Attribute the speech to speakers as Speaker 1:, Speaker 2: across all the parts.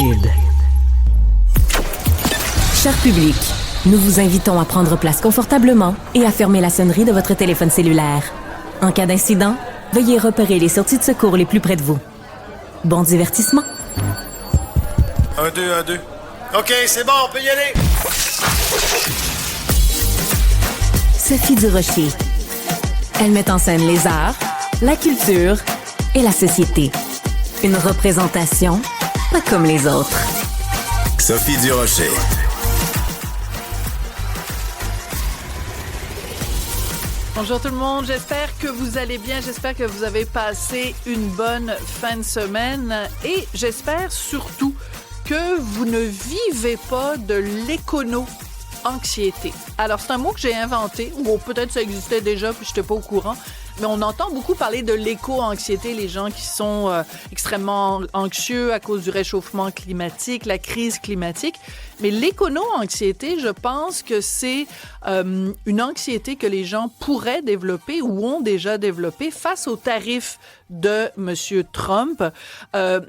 Speaker 1: Cube. Cher public, nous vous invitons à prendre place confortablement et à fermer la sonnerie de votre téléphone cellulaire. En cas d'incident, veuillez repérer les sorties de secours les plus près de vous. Bon divertissement.
Speaker 2: 1, 2, 1, 2. OK, c'est bon, on peut y aller.
Speaker 1: Sophie Durocher. Elle met en scène les arts, la culture et la société. Une représentation pas comme les autres.
Speaker 2: Sophie Durocher.
Speaker 3: Bonjour tout le monde, j'espère que vous allez bien, j'espère que vous avez passé une bonne fin de semaine et j'espère surtout que vous ne vivez pas de l'écono-anxiété. Alors c'est un mot que j'ai inventé, ou peut-être ça existait déjà puis je n'étais pas au courant, mais on entend beaucoup parler de l'éco-anxiété, les gens qui sont extrêmement anxieux à cause du réchauffement climatique, la crise climatique. Mais l'écono-anxiété, je pense que c'est une anxiété que les gens pourraient développer ou ont déjà développé face aux tarifs de M. Trump,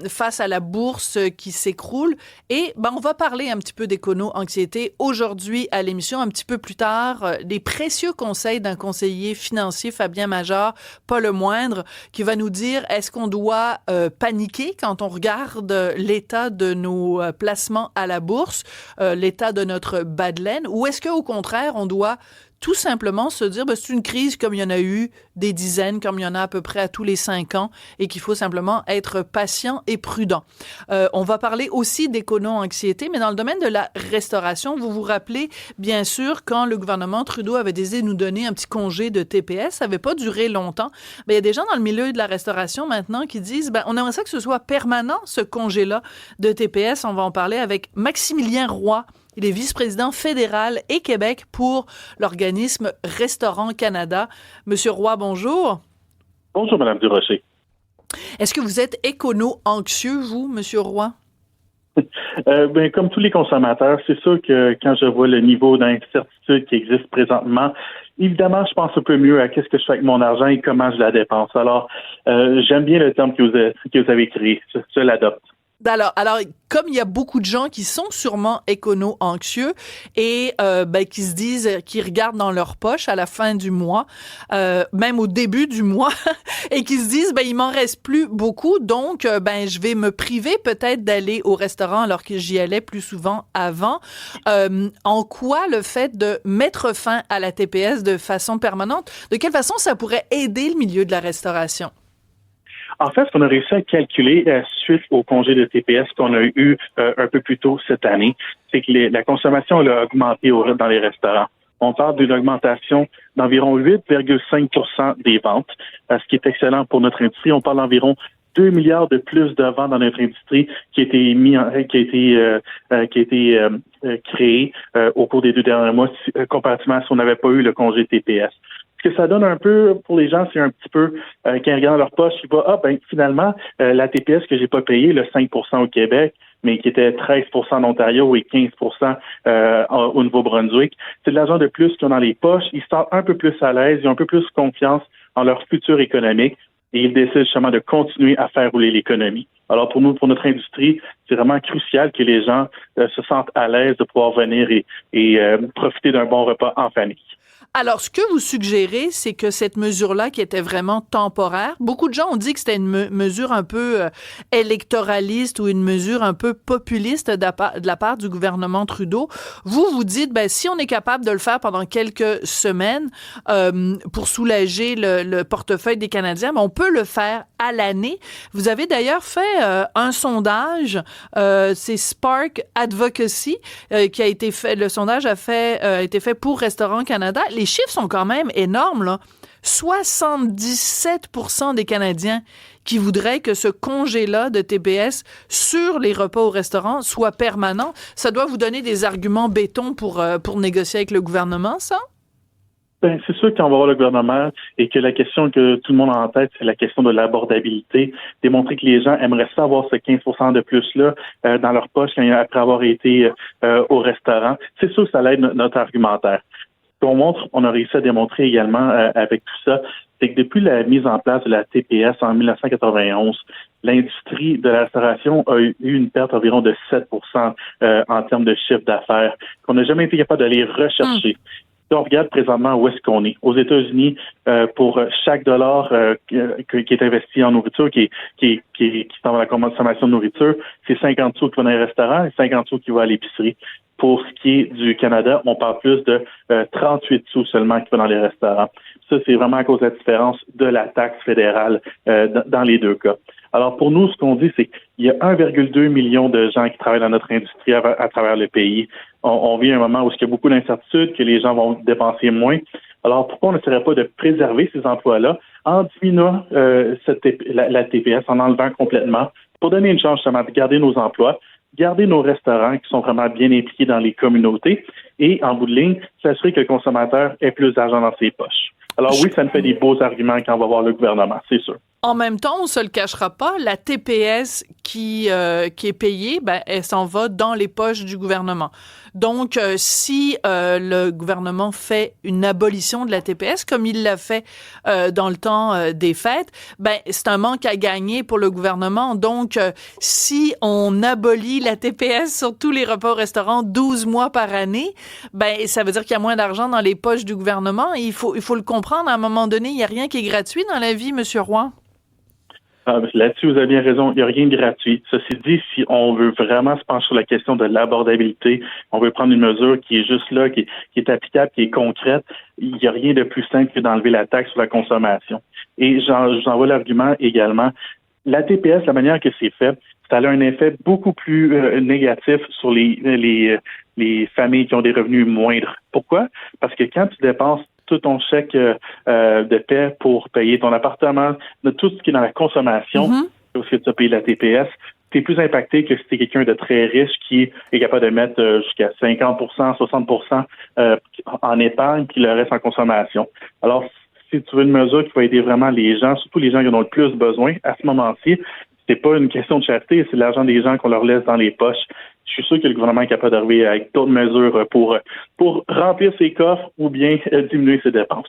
Speaker 3: face à la bourse qui s'écroule. Et on va parler un petit peu d'écono-anxiété aujourd'hui à l'émission, un petit peu plus tard, des précieux conseils d'un conseiller financier, Fabien Major, pas le moindre, qui va nous dire est-ce qu'on doit paniquer quand on regarde l'état de nos placements à la bourse, l'état de notre bas de laine, ou est-ce qu'au contraire, on doit tout simplement se dire c'est une crise comme il y en a eu des dizaines, comme il y en a à peu près à tous les 5 ans et qu'il faut simplement être patient et prudent. On va parler aussi d'écono-anxiété, mais dans le domaine de la restauration, vous vous rappelez bien sûr quand le gouvernement Trudeau avait décidé de nous donner un petit congé de TPS, ça n'avait pas duré longtemps, mais il y a des gens dans le milieu de la restauration maintenant qui disent on aimerait ça que ce soit permanent ce congé-là de TPS. On va en parler avec Maximilien Roy. Il est vice-président fédéral et Québec pour l'organisme Restaurant Canada. Monsieur Roy, bonjour.
Speaker 4: Bonjour, Madame Durocher.
Speaker 3: Est-ce que vous êtes écono-anxieux, vous, Monsieur Roy?
Speaker 4: Comme tous les consommateurs, c'est sûr que quand je vois le niveau d'incertitude qui existe présentement, évidemment, je pense un peu mieux à qu'est-ce que je fais avec mon argent et comment je la dépense. Alors, j'aime bien le terme que vous avez créé. Je l'adopte.
Speaker 3: Alors, comme il y a beaucoup de gens qui sont sûrement écono-anxieux et qui se disent, qui regardent dans leur poche à la fin du mois, même au début du mois, et qui se disent, il m'en reste plus beaucoup, donc je vais me priver peut-être d'aller au restaurant alors que j'y allais plus souvent avant. En quoi le fait de mettre fin à la TPS de façon permanente, de quelle façon ça pourrait aider le milieu de la restauration?
Speaker 4: En fait, ce qu'on a réussi à calculer suite au congé de TPS qu'on a eu un peu plus tôt cette année, c'est que la consommation a augmenté dans les restaurants. On parle d'une augmentation d'environ 8,5 % des ventes, ce qui est excellent pour notre industrie. On parle d'environ 2 milliards de plus de ventes dans notre industrie qui a été créée au cours des 2 derniers mois comparativement à si on n'avait pas eu le congé TPS. Ce que ça donne un peu pour les gens, c'est un petit peu quand ils regardent leur poche, ils voient finalement la TPS que j'ai pas payée, le 5 % au Québec, mais qui était 13 % en Ontario et 15 % au Nouveau-Brunswick. C'est de l'argent de plus qu'ils ont dans les poches. Ils se sentent un peu plus à l'aise, ils ont un peu plus confiance en leur futur économique et ils décident justement de continuer à faire rouler l'économie. Alors pour nous, pour notre industrie, c'est vraiment crucial que les gens se sentent à l'aise de pouvoir venir et profiter d'un bon repas en famille.
Speaker 3: Alors, ce que vous suggérez, c'est que cette mesure-là, qui était vraiment temporaire, beaucoup de gens ont dit que c'était une mesure un peu électoraliste ou une mesure un peu populiste de la part du gouvernement Trudeau. Vous dites, si on est capable de le faire pendant quelques semaines pour soulager le portefeuille des Canadiens, on peut le faire à l'année. Vous avez d'ailleurs fait un sondage, c'est Spark Advocacy qui a été fait. Le sondage a été fait pour Restaurant Canada. Les chiffres sont quand même énormes, là. 77 % des Canadiens qui voudraient que ce congé-là de TPS sur les repas au restaurant soit permanent. Ça doit vous donner des arguments béton pour négocier avec le gouvernement, ça?
Speaker 4: C'est sûr qu'on va voir le gouvernement et que la question que tout le monde a en tête, c'est la question de l'abordabilité. Démontrer que les gens aimeraient ça avoir ce 15 % de plus-là dans leur poche après avoir été au restaurant. C'est sûr que ça l'aide notre argumentaire. On a réussi à démontrer également avec tout ça, c'est que depuis la mise en place de la TPS en 1991, l'industrie de la restauration a eu une perte environ de 7% en termes de chiffre d'affaires, qu'on n'a jamais été capable d'aller rechercher. Si on regarde présentement où est-ce qu'on est. Aux États-Unis, pour chaque dollar qui est investi en nourriture, qui s'en va à la consommation de nourriture, c'est 50 sous qui vont dans les restaurants et 50 sous qui vont à l'épicerie. Pour ce qui est du Canada, on parle plus de 38 sous seulement qui vont dans les restaurants. Ça, c'est vraiment à cause de la différence de la taxe fédérale dans les deux cas. Alors, pour nous, ce qu'on dit, c'est qu'il y a 1,2 million de gens qui travaillent dans notre industrie à travers le pays. On vit un moment où il y a beaucoup d'incertitudes, que les gens vont dépenser moins. Alors, pourquoi on n'essaierait pas de préserver ces emplois-là en diminuant la TPS, en enlevant complètement, pour donner une chance justement de garder nos emplois, garder nos restaurants qui sont vraiment bien impliqués dans les communautés et, en bout de ligne, s'assurer que le consommateur ait plus d'argent dans ses poches. Alors oui, ça nous fait des beaux arguments quand on va voir le gouvernement, c'est sûr.
Speaker 3: En même temps, on se le cachera pas, la TPS qui est payée, elle s'en va dans les poches du gouvernement. Donc, si le gouvernement fait une abolition de la TPS, comme il l'a fait dans le temps des fêtes, c'est un manque à gagner pour le gouvernement. Donc, si on abolit la TPS sur tous les repas au restaurant 12 mois par année, ça veut dire qu'il y a moins d'argent dans les poches du gouvernement. Il faut le comprendre, à un moment donné, il n'y a rien qui est gratuit dans la vie, Monsieur Roy.
Speaker 4: Là-dessus, vous avez bien raison, il n'y a rien de gratuit. Ceci dit, si on veut vraiment se pencher sur la question de l'abordabilité, on veut prendre une mesure qui est juste là, qui est applicable, qui est concrète, il n'y a rien de plus simple que d'enlever la taxe sur la consommation. Et je vous envoie l'argument également. La TPS, la manière que c'est fait, ça a un effet beaucoup plus négatif sur les familles qui ont des revenus moindres. Pourquoi? Parce que quand tu dépenses tout ton chèque de paie pour payer ton appartement, de tout ce qui est dans la consommation, parce que tu as payé la TPS, tu es plus impacté que si tu es quelqu'un de très riche qui est capable de mettre jusqu'à 50%, 60% en épargne, puis le reste en consommation. Alors, si tu veux une mesure qui va aider vraiment les gens, surtout les gens qui en ont le plus besoin, à ce moment-ci, c'est pas une question de charité, c'est l'argent des gens qu'on leur laisse dans les poches. Je suis sûr que le gouvernement est capable d'arriver avec d'autres mesures pour remplir ses coffres ou bien diminuer ses dépenses.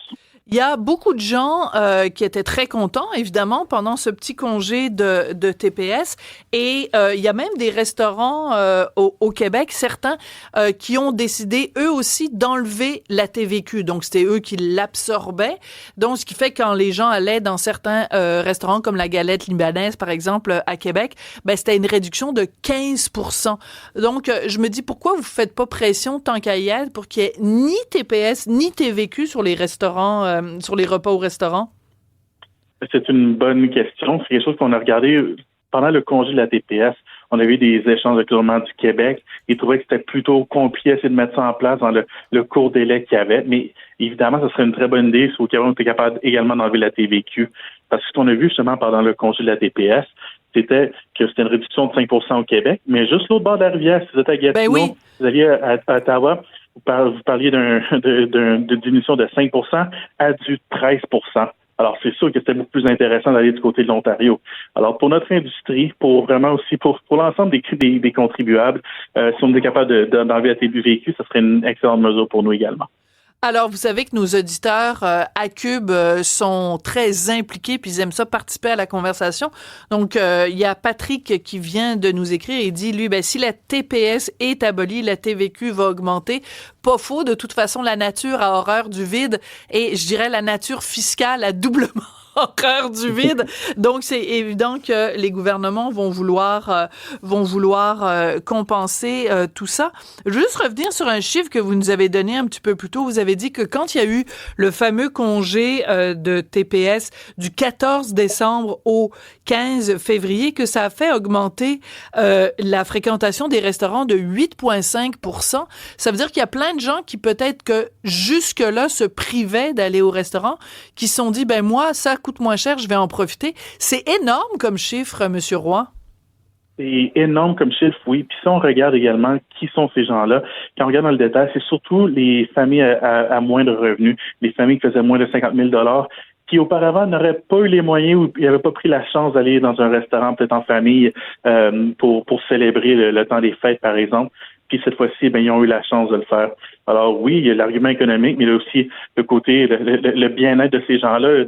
Speaker 3: Il y a beaucoup de gens qui étaient très contents, évidemment, pendant ce petit congé de TPS. Et il y a même des restaurants au Québec, certains, qui ont décidé, eux aussi, d'enlever la TVQ. Donc, c'était eux qui l'absorbaient. Donc, ce qui fait que quand les gens allaient dans certains restaurants, comme la Galette libanaise, par exemple, à Québec, c'était une réduction de 15%. Donc, je me dis, pourquoi vous faites pas pression tant qu'à y être pour qu'il y ait ni TPS, ni TVQ sur les restaurants sur les repas au restaurant?
Speaker 4: C'est une bonne question. C'est quelque chose qu'on a regardé pendant le congé de la TPS. On a eu des échanges avec le gouvernement du Québec. Ils trouvaient que c'était plutôt compliqué d'essayer de mettre ça en place dans le court délai qu'il y avait. Mais évidemment, ce serait une très bonne idée si au Québec, on était capable également d'enlever la TVQ. Parce que ce qu'on a vu justement pendant le congé de la TPS, c'était que c'était une réduction de 5% au Québec. Mais juste l'autre bord de la rivière, si vous êtes à Gatineau, vous alliez à Ottawa, vous parliez d'une diminution de 5% à du 13%. Alors, c'est sûr que c'était beaucoup plus intéressant d'aller du côté de l'Ontario. Alors, pour notre industrie, pour vraiment aussi, pour l'ensemble des contribuables, si on est capable d'enlever la TVQ, ça serait une excellente mesure pour nous également.
Speaker 3: Alors, vous savez que nos auditeurs à Cube sont très impliqués, puis ils aiment ça participer à la conversation. Donc, il y a Patrick qui vient de nous écrire et dit, lui, si la TPS est abolie, la TVQ va augmenter. Pas faux, de toute façon, la nature a horreur du vide et je dirais la nature fiscale a doublement horreur du vide. Donc, c'est évident que les gouvernements vont vouloir compenser tout ça. Je veux juste revenir sur un chiffre que vous nous avez donné un petit peu plus tôt. Vous avez dit que quand il y a eu le fameux congé de TPS du 14 décembre au 15 février, que ça a fait augmenter la fréquentation des restaurants de 8,5%. Ça veut dire qu'il y a plein de gens qui peut-être que jusque-là se privaient d'aller au restaurant, qui se sont dit, moi, ça coûte moins cher, je vais en profiter. C'est énorme comme chiffre, Monsieur Roy.
Speaker 4: C'est énorme comme chiffre, oui. Puis si on regarde également qui sont ces gens-là, quand on regarde dans le détail, c'est surtout les familles à moindre revenu, les familles qui faisaient moins de 50 000 $ qui auparavant n'auraient pas eu les moyens ou n'avaient pas pris la chance d'aller dans un restaurant peut-être en famille pour célébrer le temps des fêtes, par exemple. Puis cette fois-ci, ils ont eu la chance de le faire. Alors oui, il y a l'argument économique, mais il y a aussi le côté, le bien-être de ces gens-là,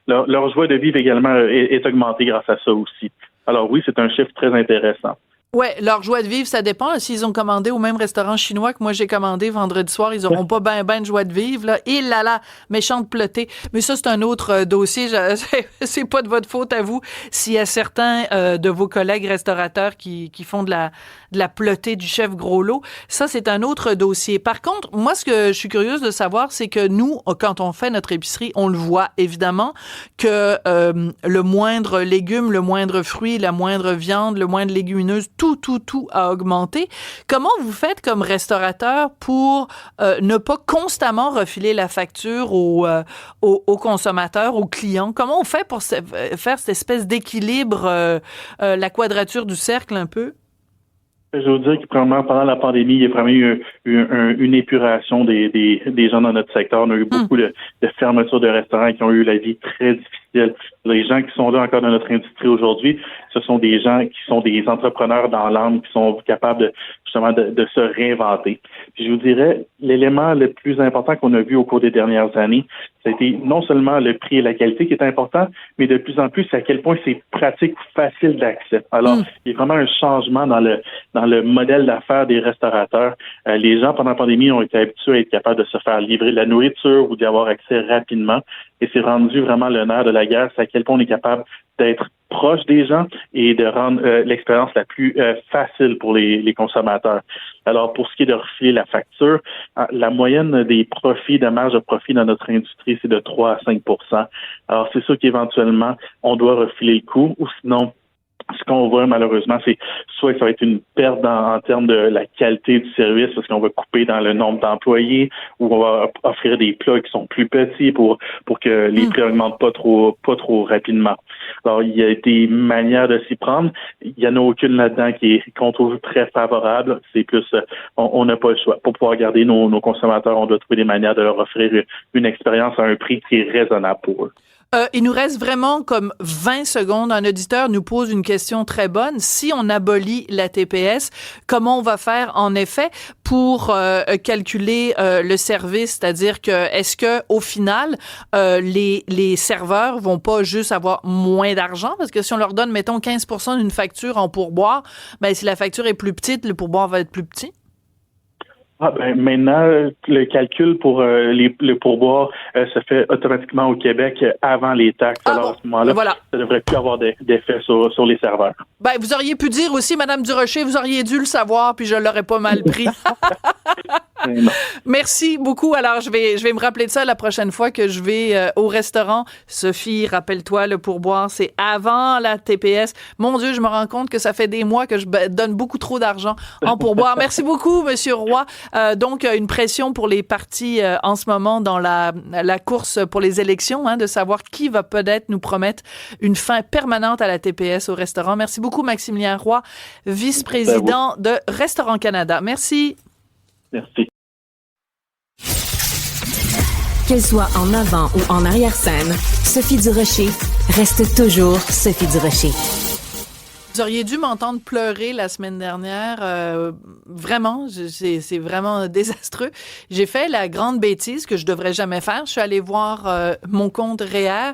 Speaker 4: leur joie de vivre également est augmentée grâce à ça aussi. Alors oui, c'est un chiffre très intéressant.
Speaker 3: Ouais, leur joie de vivre, ça dépend. S'ils ont commandé au même restaurant chinois que moi j'ai commandé vendredi soir, ils auront pas ben de joie de vivre, là. Et là, méchante plotée. Mais ça, c'est un autre dossier. C'est pas de votre faute à vous s'il y a certains de vos collègues restaurateurs qui font de la plotée du chef Gros-Lot. Ça, c'est un autre dossier. Par contre, moi, ce que je suis curieuse de savoir, c'est que nous, quand on fait notre épicerie, on le voit évidemment que le moindre légume, le moindre fruit, la moindre viande, le moindre légumineuse, tout a augmenté. Comment vous faites comme restaurateur pour ne pas constamment refiler la facture aux consommateurs, aux clients? Comment on fait pour faire cette espèce d'équilibre, la quadrature du cercle un peu?
Speaker 4: Je veux dire que probablement pendant la pandémie, il y a vraiment eu une épuration des gens dans notre secteur. On a eu beaucoup de fermetures de restaurants qui ont eu la vie très difficile. Les gens qui sont là encore dans notre industrie aujourd'hui, ce sont des gens qui sont des entrepreneurs dans l'âme, qui sont capables de se réinventer. Puis je vous dirais, l'élément le plus important qu'on a vu au cours des dernières années, ça a été non seulement le prix et la qualité qui est important, mais de plus en plus à quel point c'est pratique, facile d'accès. Alors, il y a vraiment un changement dans le modèle d'affaires des restaurateurs. Les gens, pendant la pandémie, ont été habitués à être capables de se faire livrer de la nourriture ou d'y avoir accès rapidement. Et c'est rendu vraiment le nerf de la guerre, c'est à quel point on est capable d'être proche des gens et de rendre l'expérience la plus facile pour les consommateurs. Alors, pour ce qui est de refiler la facture, la moyenne des profits, de marge de profit dans notre industrie, c'est de 3 à 5 %. Alors, c'est sûr qu'éventuellement, on doit refiler le coût, ou sinon, ce qu'on voit malheureusement, c'est soit que ça va être une perte en termes de la qualité du service parce qu'on va couper dans le nombre d'employés ou on va offrir des plats qui sont plus petits pour que les prix n'augmentent pas trop rapidement. Alors, il y a des manières de s'y prendre. Il n'y en a aucune là-dedans qu'on trouve très favorable. C'est plus, on n'a pas le choix. Pour pouvoir garder nos consommateurs, on doit trouver des manières de leur offrir une expérience à un prix qui est raisonnable pour eux.
Speaker 3: Il nous reste vraiment comme 20 secondes. Un auditeur nous pose une question très bonne. Si on abolit la TPS, comment on va faire en effet pour calculer le service? C'est-à-dire que est-ce que au final les serveurs vont pas juste avoir moins d'argent? Parce que si on leur donne, mettons, 15% d'une facture en pourboire, ben si la facture est plus petite, le pourboire va être plus petit?
Speaker 4: Maintenant, le calcul pour le pourboire se fait automatiquement au Québec avant les taxes. Alors, à ce moment-là, ça devrait plus avoir d'effet sur les serveurs.
Speaker 3: Ben, vous auriez pu dire aussi, Madame Durocher, vous auriez dû le savoir, puis je l'aurais pas mal pris. Merci beaucoup. Alors, je vais me rappeler de ça la prochaine fois que je vais au restaurant. Sophie, rappelle-toi, le pourboire, c'est avant la TPS. Mon Dieu, je me rends compte que ça fait des mois que je donne beaucoup trop d'argent en pourboire. Merci beaucoup, Monsieur Roy. Donc, une pression pour les partis en ce moment dans la course pour les élections, de savoir qui va peut-être nous promettre une fin permanente à la TPS au restaurant. Merci beaucoup, Maximilien Roy, vice-président de Restaurant Canada. Merci.
Speaker 4: Merci.
Speaker 1: Qu'elle soit en avant ou en arrière-scène, Sophie Durocher reste toujours Sophie Durocher.
Speaker 3: Vous auriez dû m'entendre pleurer la semaine dernière. Vraiment, c'est vraiment désastreux. J'ai fait la grande bêtise que je devrais jamais faire. Je suis allée voir mon compte REER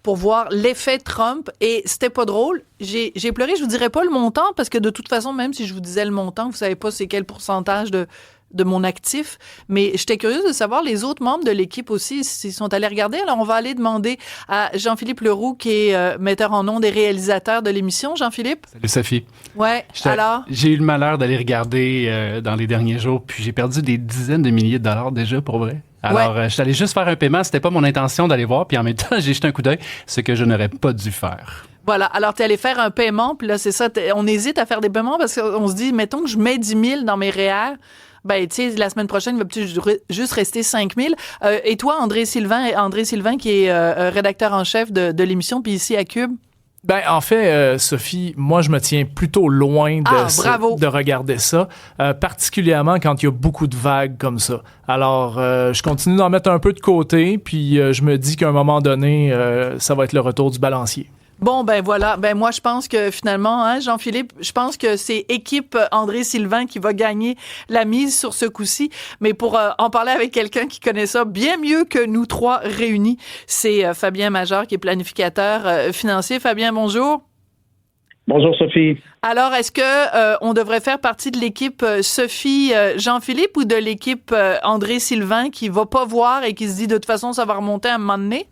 Speaker 3: pour voir l'effet Trump et c'était pas drôle. J'ai pleuré. Je vous dirais pas le montant parce que de toute façon, même si je vous disais le montant, vous savez pas c'est quel pourcentage de mon actif, mais j'étais curieuse de savoir les autres membres de l'équipe aussi s'ils sont allés regarder. Alors, on va aller demander à Jean-Philippe Leroux, qui est metteur en ondes et réalisateur de l'émission. Jean-Philippe?
Speaker 5: Salut, Sophie.
Speaker 3: Ouais, alors?
Speaker 5: J'ai eu le malheur d'aller regarder dans les derniers jours, puis j'ai perdu des dizaines de milliers de dollars déjà, pour vrai. Alors, je suis allé juste faire un paiement. C'était pas mon intention d'aller voir, puis en même temps, j'ai jeté un coup d'œil, ce que je n'aurais pas dû faire.
Speaker 3: Voilà. Alors, t'es allé faire un paiement, puis là, c'est ça. On hésite à faire des paiements parce qu'on se dit, mettons que je mets 10 000 dans mes REER, ben, tu sais, la semaine prochaine, il va peut-être juste rester 5 000. Et toi, André Sylvain, qui est rédacteur en chef de l'émission, puis ici à Cube?
Speaker 6: Ben, en fait, Sophie, moi, je me tiens plutôt loin de regarder ça, particulièrement quand il y a beaucoup de vagues comme ça. Alors, je continue d'en mettre un peu de côté, puis je me dis qu'à un moment donné, ça va être le retour du balancier.
Speaker 3: Bon, ben voilà. Ben moi, je pense que finalement, hein, Jean-Philippe, je pense que c'est équipe André Sylvain qui va gagner la mise sur ce coup-ci. Mais pour en parler avec quelqu'un qui connaît ça bien mieux que nous trois réunis, c'est Fabien Major qui est planificateur financier. Fabien, bonjour.
Speaker 7: Bonjour Sophie.
Speaker 3: Alors, est-ce que on devrait faire partie de l'équipe Sophie Jean-Philippe ou de l'équipe André Sylvain qui va pas voir et qui se dit de toute façon ça va remonter à un moment donné?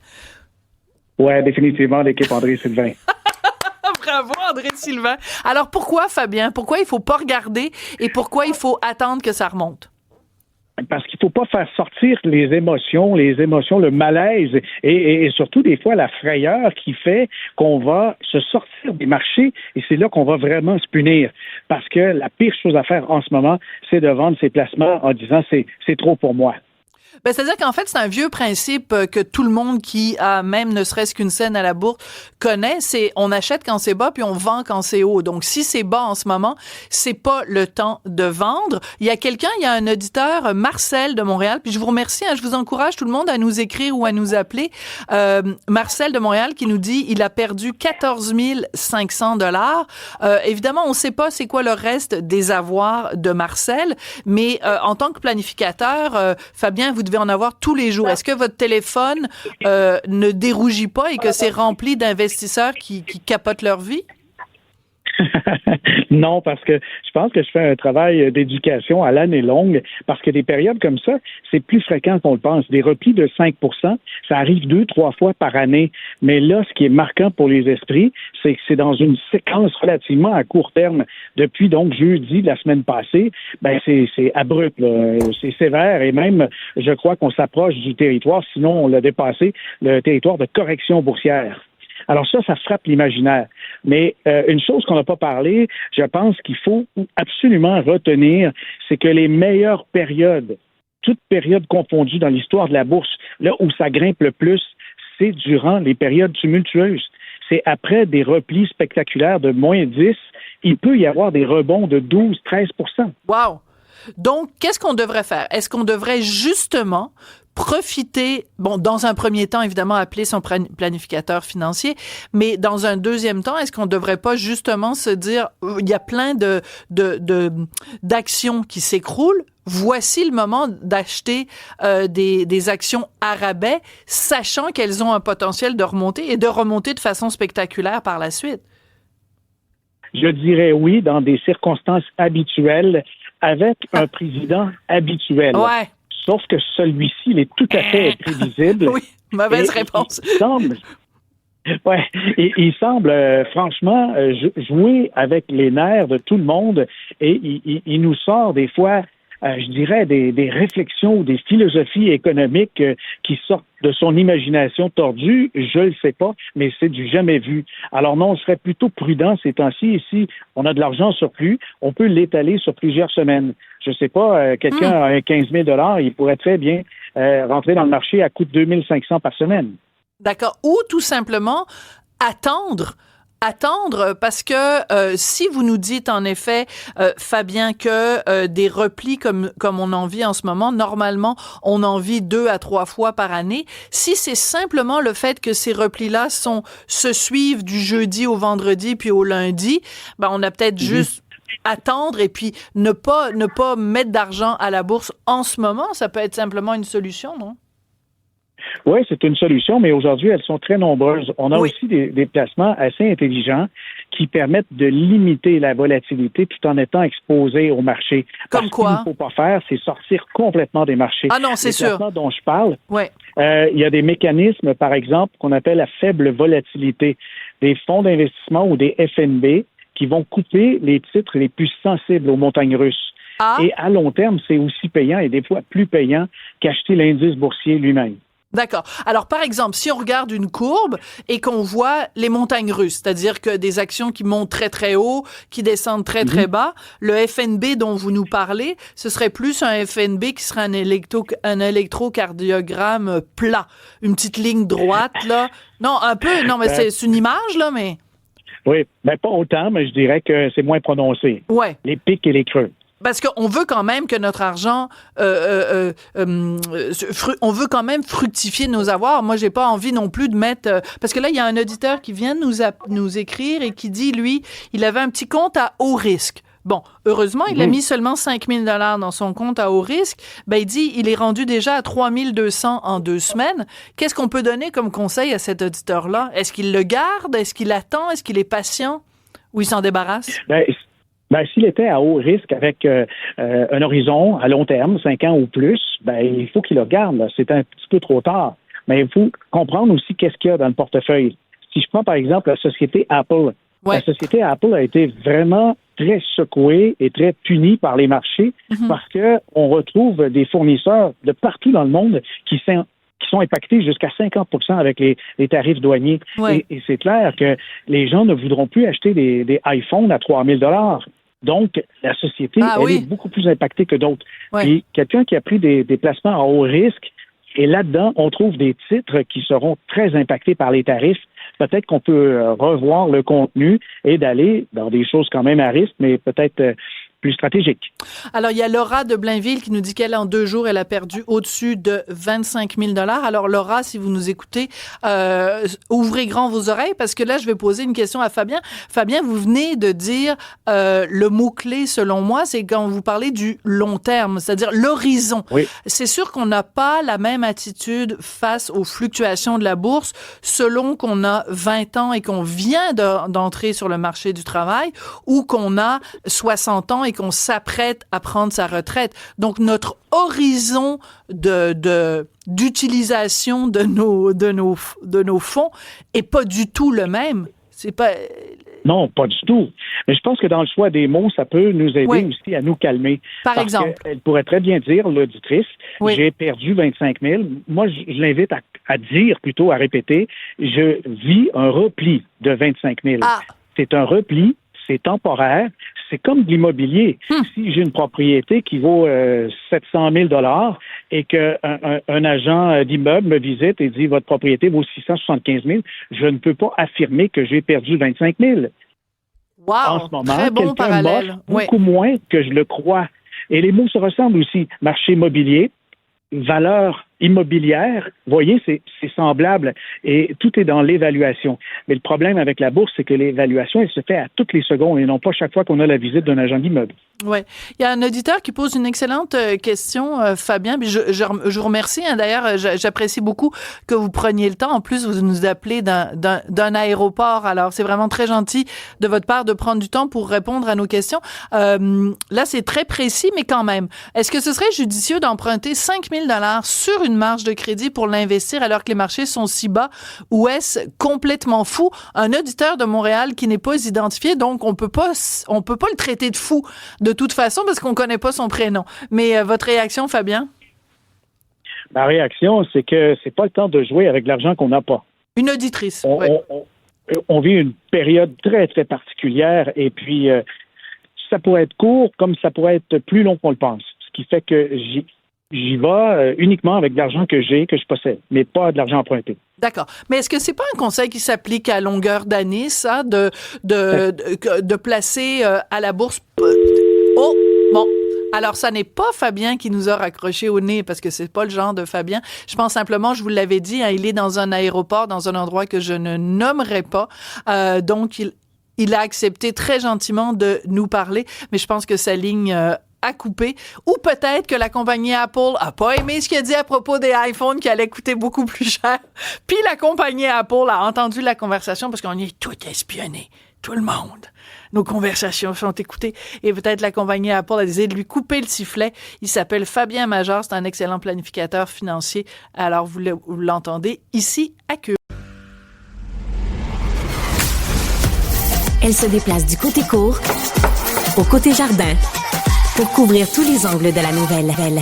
Speaker 7: Ouais, définitivement l'équipe André Sylvain.
Speaker 3: Bravo André Sylvain. Alors pourquoi Fabien? Pourquoi il faut pas regarder et pourquoi il faut attendre que ça remonte?
Speaker 7: Parce qu'il faut pas faire sortir les émotions, le malaise et surtout des fois la frayeur qui fait qu'on va se sortir des marchés et c'est là qu'on va vraiment se punir. Parce que la pire chose à faire en ce moment, c'est de vendre ses placements en disant c'est trop pour moi.
Speaker 3: Ben, c'est-à-dire qu'en fait, c'est un vieux principe que tout le monde qui a même ne serait-ce qu'une scène à la bourse connaît, c'est on achète quand c'est bas puis on vend quand c'est haut. Donc, si c'est bas en ce moment, c'est pas le temps de vendre. Il y a un auditeur, Marcel de Montréal, puis je vous remercie, je vous encourage tout le monde à nous écrire ou à nous appeler. Marcel de Montréal qui nous dit il a perdu 14 500 $. Évidemment, on sait pas c'est quoi le reste des avoirs de Marcel, mais en tant que planificateur, Fabien, vous devez en avoir tous les jours. Est-ce que votre téléphone ne dérougit pas et que c'est rempli d'investisseurs qui capotent leur vie?
Speaker 7: Non, parce que je pense que je fais un travail d'éducation à l'année longue, parce que des périodes comme ça, c'est plus fréquent qu'on le pense. Des replis de 5 ça arrive 2-3 fois par année. Mais là, ce qui est marquant pour les esprits, c'est que c'est dans une séquence relativement à court terme. Depuis donc jeudi de la semaine passée, ben c'est abrupt, là. C'est sévère et même, je crois qu'on s'approche du territoire, sinon on l'a dépassé, le territoire de correction boursière. Alors ça frappe l'imaginaire. Mais une chose qu'on n'a pas parlé, je pense qu'il faut absolument retenir, c'est que les meilleures périodes, toutes périodes confondues dans l'histoire de la bourse, là où ça grimpe le plus, c'est durant les périodes tumultueuses. C'est après des replis spectaculaires de moins 10, il peut y avoir des rebonds de 12-13 %.
Speaker 3: Wow! Donc, qu'est-ce qu'on devrait faire? Est-ce qu'on devrait justement profiter, bon, dans un premier temps, évidemment, appeler son planificateur financier, mais dans un deuxième temps, est-ce qu'on devrait pas justement se dire, il y a plein d'actions qui s'écroulent, voici le moment d'acheter des actions à rabais, sachant qu'elles ont un potentiel de remonter et de remonter de façon spectaculaire par la suite?
Speaker 7: Je dirais oui, dans des circonstances habituelles, avec un président habituel.
Speaker 3: Ouais.
Speaker 7: Sauf que celui-ci, il est tout à fait prévisible.
Speaker 3: Oui, mauvaise réponse.
Speaker 7: Il semble franchement jouer avec les nerfs de tout le monde et il nous sort des fois, je dirais, des réflexions ou des philosophies économiques qui sortent de son imagination tordue. Je le sais pas, mais c'est du jamais vu. Alors non, on serait plutôt prudent ces temps-ci. Ici, on a de l'argent en surplus, on peut l'étaler sur plusieurs semaines. Je sais pas, quelqu'un a un 15 000 $, il pourrait très bien rentrer dans le marché à coût de 2 500 par semaine.
Speaker 3: D'accord. Ou tout simplement attendre parce que si vous nous dites en effet, Fabien, que des replis comme on en vit en ce moment, normalement, on en vit 2 à 3 fois par année. Si c'est simplement le fait que ces replis-là se suivent du jeudi au vendredi puis au lundi, ben on a peut-être juste attendre et puis ne pas mettre d'argent à la bourse en ce moment. Ça peut être simplement une solution, non?
Speaker 7: Oui, c'est une solution, mais aujourd'hui, elles sont très nombreuses. On a aussi des placements assez intelligents qui permettent de limiter la volatilité tout en étant exposé au marché.
Speaker 3: Comme quoi?
Speaker 7: Ce qu'il ne faut pas faire, c'est sortir complètement des marchés.
Speaker 3: Ah non, c'est sûr.
Speaker 7: Les placements dont je parle,
Speaker 3: ouais.
Speaker 7: Il y a des mécanismes, par exemple, qu'on appelle la faible volatilité. Des fonds d'investissement ou des FNB qui vont couper les titres les plus sensibles aux montagnes russes. Ah. Et à long terme, c'est aussi payant et des fois plus payant qu'acheter l'indice boursier lui-même.
Speaker 3: D'accord. Alors, par exemple, si on regarde une courbe et qu'on voit les montagnes russes, c'est-à-dire que des actions qui montent très, très haut, qui descendent très, très bas, le FNB dont vous nous parlez, ce serait plus un FNB qui serait un électrocardiogramme plat. Une petite ligne droite, là. Non, un peu. Non, mais c'est une image, là, mais...
Speaker 7: Oui, ben pas autant, mais je dirais que c'est moins prononcé.
Speaker 3: Ouais.
Speaker 7: Les pics et les creux.
Speaker 3: Parce qu'on veut quand même que notre argent, on veut quand même fructifier nos avoirs. Moi, j'ai pas envie non plus de mettre... parce que là, il y a un auditeur qui vient nous écrire et qui dit, lui, il avait un petit compte à haut risque. Bon, heureusement, il a mis seulement 5 000 $ dans son compte à haut risque. Ben, il dit, il est rendu déjà à 3 200 en 2 semaines. Qu'est-ce qu'on peut donner comme conseil à cet auditeur-là? Est-ce qu'il le garde? Est-ce qu'il attend? Est-ce qu'il est patient? Ou il s'en débarrasse?
Speaker 7: S'il était à haut risque avec un horizon à long terme, 5 ans ou plus, il faut qu'il le garde. Là. C'est un petit peu trop tard. Mais il faut comprendre aussi qu'est-ce qu'il y a dans le portefeuille. Si je prends par exemple la société Apple, la société Apple a été vraiment très secouée et très punie par les marchés parce que on retrouve des fournisseurs de partout dans le monde qui sont impactés jusqu'à 50% avec les tarifs douaniers. Ouais. Et c'est clair que les gens ne voudront plus acheter des iPhones à 3 000 $. Donc, la société, est beaucoup plus impactée que d'autres. Ouais. Et quelqu'un qui a pris des placements à haut risque, et là-dedans, on trouve des titres qui seront très impactés par les tarifs. Peut-être qu'on peut revoir le contenu et d'aller dans des choses quand même à risque, mais peut-être plus stratégiques.
Speaker 3: Alors, il y a Laura de Blainville qui nous dit qu'elle, en 2 jours, elle a perdu au-dessus de 25 000 $. Alors, Laura, si vous nous écoutez, ouvrez grand vos oreilles parce que là, je vais poser une question à Fabien. Fabien, vous venez de dire le mot-clé, selon moi, c'est quand vous parlez du long terme, c'est-à-dire l'horizon. Oui. C'est sûr qu'on n'a pas la même attitude face aux fluctuations de la bourse selon qu'on a 20 ans et qu'on vient d'entrer sur le marché du travail ou qu'on a 60 ans et qu'on s'apprête à prendre sa retraite. Donc, notre horizon d'utilisation de nos fonds est pas du tout le même. C'est pas...
Speaker 7: Non, pas du tout. Mais je pense que dans le choix des mots, ça peut nous aider aussi à nous calmer.
Speaker 3: Par exemple.
Speaker 7: Elle pourrait très bien dire, l'auditrice, j'ai perdu 25 000. Moi, je l'invite à dire, plutôt à répéter, je vis un repli de 25 000. Ah. C'est un repli, c'est temporaire, c'est comme de l'immobilier. Si j'ai une propriété qui vaut 700 000 $ et qu'un agent d'immeuble me visite et dit votre propriété vaut 675 000, je ne peux pas affirmer que j'ai perdu 25 000.
Speaker 3: Wow,
Speaker 7: en ce moment,
Speaker 3: très bon parallèle.
Speaker 7: Beaucoup moins que je le crois. Et les mots se ressemblent aussi. Marché immobilier, valeur immobilière, vous voyez, c'est semblable et tout est dans l'évaluation. Mais le problème avec la bourse, c'est que l'évaluation, elle se fait à toutes les secondes et non pas chaque fois qu'on a la visite d'un agent d'immeuble.
Speaker 3: Oui. Il y a un auditeur qui pose une excellente question, Fabien. Puis je vous remercie. D'ailleurs, j'apprécie beaucoup que vous preniez le temps. En plus, vous nous appelez d'un aéroport. Alors, c'est vraiment très gentil de votre part de prendre du temps pour répondre à nos questions. Là, c'est très précis, mais quand même. Est-ce que ce serait judicieux d'emprunter 5 000 $ sur une marge de crédit pour l'investir alors que les marchés sont si bas, ou est-ce complètement fou? Un auditeur de Montréal qui n'est pas identifié, donc on peut pas le traiter de fou de toute façon parce qu'on connaît pas son prénom. Mais votre réaction, Fabien?
Speaker 7: Ma réaction, c'est que c'est pas le temps de jouer avec de l'argent qu'on n'a pas.
Speaker 3: Une auditrice.
Speaker 7: On vit une période très, très particulière et puis ça pourrait être court comme ça pourrait être plus long qu'on le pense. Ce qui fait que j'y vais uniquement avec de l'argent que je possède, mais pas de l'argent emprunté.
Speaker 3: D'accord. Mais est-ce que c'est pas un conseil qui s'applique à longueur d'année, ça, de placer à la bourse? Oh, bon. Alors, ça n'est pas Fabien qui nous a raccroché au nez parce que c'est pas le genre de Fabien. Je pense simplement, je vous l'avais dit, il est dans un aéroport, dans un endroit que je ne nommerai pas. Donc, il a accepté très gentiment de nous parler, mais je pense que sa ligne à couper, ou peut-être que la compagnie Apple a pas aimé ce qu'il a dit à propos des iPhones qui allaient coûter beaucoup plus cher. Puis la compagnie Apple a entendu la conversation parce qu'on est tout espionné, tout le monde. Nos conversations sont écoutées et peut-être la compagnie Apple a décidé de lui couper le sifflet. Il s'appelle Fabien Major, c'est un excellent planificateur financier. Alors vous l'entendez ici à Cube.
Speaker 1: Elle se déplace du côté court au côté jardin pour couvrir tous les angles de la nouvelle.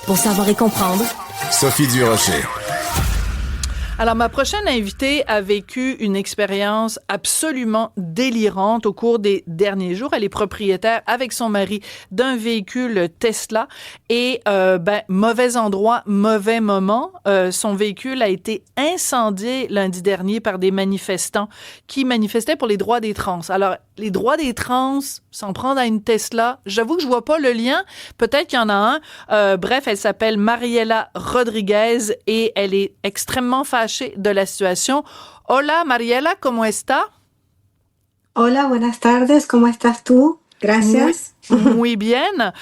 Speaker 1: Pour savoir et comprendre,
Speaker 8: Sophie Durocher.
Speaker 3: Alors, ma prochaine invitée a vécu une expérience absolument délirante au cours des derniers jours. Elle est propriétaire avec son mari d'un véhicule Tesla et mauvais endroit, mauvais moment. Son véhicule a été incendié lundi dernier par des manifestants qui manifestaient pour les droits des trans. Alors, les droits des trans, s'en prendre à une Tesla, j'avoue que je vois pas le lien. Peut-être qu'il y en a un. Bref, elle s'appelle Mariela Rodriguez et elle est extrêmement fâchée de la situation. Hola, Mariela, ¿cómo está?
Speaker 8: Hola, buenas tardes, ¿cómo estás tú? Gracias.
Speaker 3: Muy bien.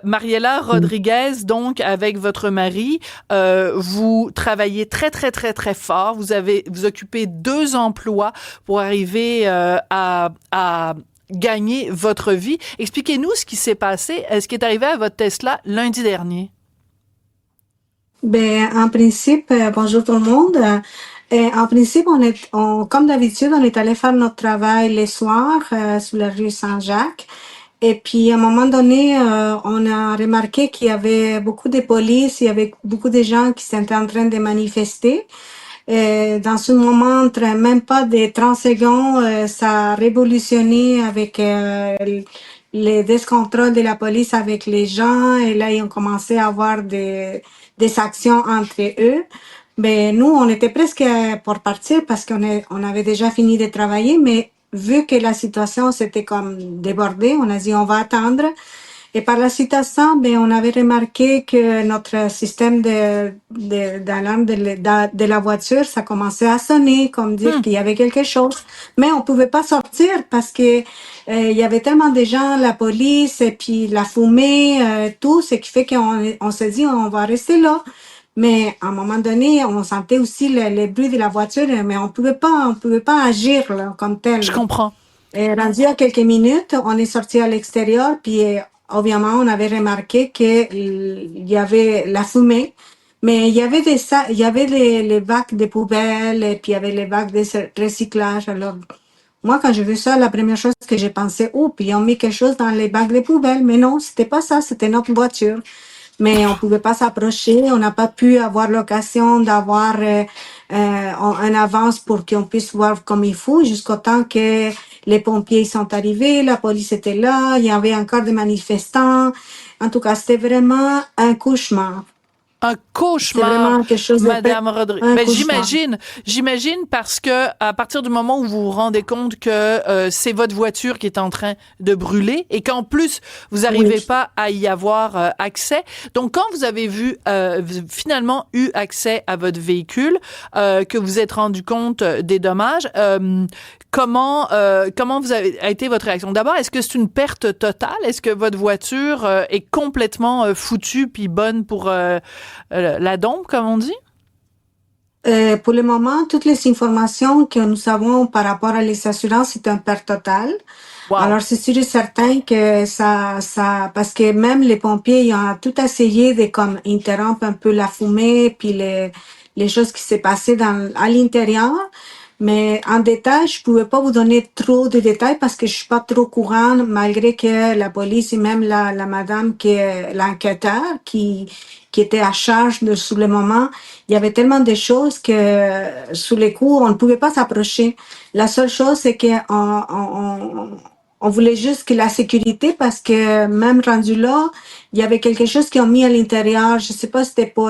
Speaker 3: Mariela Rodriguez, donc, avec votre mari, vous travaillez très, très, très, très fort. Vous occupez 2 emplois pour arriver à gagner votre vie. Expliquez-nous ce qui s'est passé, ce qui est arrivé à votre Tesla lundi dernier.
Speaker 8: En principe, bonjour tout le monde. En principe, comme d'habitude, on est allé faire notre travail les soirs sur la rue Saint-Jacques. Et puis, à un moment donné, on a remarqué qu'il y avait beaucoup de police, il y avait beaucoup de gens qui étaient en train de manifester. Et dans ce moment, même pas de 30 secondes, ça a révolutionné avec les descontrôles de la police avec les gens. Et là, ils ont commencé à avoir des actions entre eux. Mais nous, on était presque pour partir parce on avait déjà fini de travailler, mais vu que la situation s'était comme débordée, on a dit on va attendre. Et par la suite à ça, on avait remarqué que notre système d'alarme de la voiture, ça commençait à sonner, comme dire qu'il y avait quelque chose. Mais on pouvait pas sortir parce que il y avait tellement de gens, la police et puis la fumée, tout, ce qui fait qu'on s'est dit on va rester là. Mais à un moment donné, on sentait aussi les bruits de la voiture, mais on pouvait pas agir là, comme tel.
Speaker 3: Je comprends.
Speaker 8: Et rendu à quelques minutes, on est sorti à l'extérieur, puis obviement, on avait remarqué qu'il y avait la fumée, mais il y avait les bacs de poubelles, et puis il y avait les bacs de recyclage. Alors, moi, quand j'ai vu ça, la première chose que j'ai pensé, puis ils ont mis quelque chose dans les bacs de poubelles. Mais non, c'était pas ça, c'était notre voiture. Mais on pouvait pas s'approcher, on n'a pas pu avoir l'occasion d'avoir un avance pour qu'on puisse voir comme il faut, jusqu'au temps que les pompiers sont arrivés, la police était là, il y avait encore des manifestants. En tout cas, c'était vraiment un cauchemar.
Speaker 3: Un cauchemar, Madame Rodriguez. J'imagine parce que à partir du moment où vous vous rendez compte que c'est votre voiture qui est en train de brûler et qu'en plus vous n'arrivez pas à y avoir accès. Donc quand vous avez finalement eu accès à votre véhicule, que vous êtes rendu compte des dommages, comment a été votre réaction? D'abord, est-ce que c'est une perte totale? Est-ce que votre voiture est complètement foutue puis bonne pour la dompe, comme on dit?
Speaker 8: Pour le moment, toutes les informations que nous avons par rapport à les assurances, c'est une perte totale. Wow. Alors, c'est sûr et certain que ça, parce que même les pompiers, ils ont tout essayé de comme interrompre un peu la fumée, puis les choses qui s'est passées à l'intérieur. Mais en détail, je pouvais pas vous donner trop de détails parce que je suis pas trop courant, malgré que la police et même la madame qui est l'enquêteur qui était à charge sous le moment, il y avait tellement de choses que sous les coups, on ne pouvait pas s'approcher. La seule chose, c'est que on voulait juste que la sécurité, parce que même rendu là, il y avait quelque chose qu'ils ont mis à l'intérieur. Je sais pas si c'était pour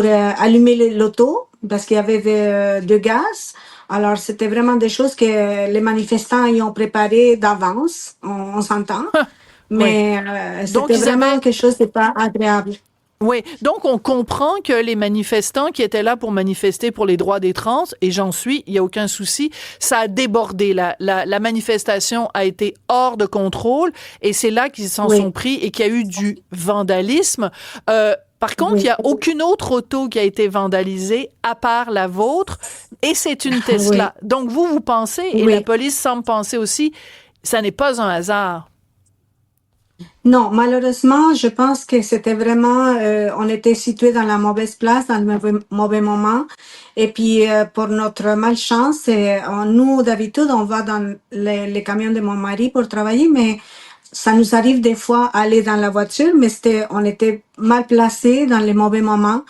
Speaker 8: allumer l'auto, parce qu'il y avait de gaz. Alors, c'était vraiment des choses que les manifestants y ont préparées d'avance, on s'entend. Mais c'était vraiment quelque chose de pas agréable.
Speaker 3: Oui, donc on comprend que les manifestants qui étaient là pour manifester pour les droits des trans, et j'en suis, il n'y a aucun souci, ça a débordé. La manifestation a été hors de contrôle, et c'est là qu'ils s'en sont pris et qu'il y a eu du vandalisme. Par contre, il n'y a aucune autre auto qui a été vandalisée à part la vôtre, et c'est une Tesla. Donc vous pensez, et la police semble penser aussi, ça n'est pas un hasard.
Speaker 8: Non, malheureusement, je pense que c'était vraiment, on était situé dans la mauvaise place, dans le mauvais moment. Et puis, pour notre malchance, nous, d'habitude, on va dans les camions de mon mari pour travailler, mais ça nous arrive des fois aller dans la voiture, mais on était mal placé dans les mauvais moments.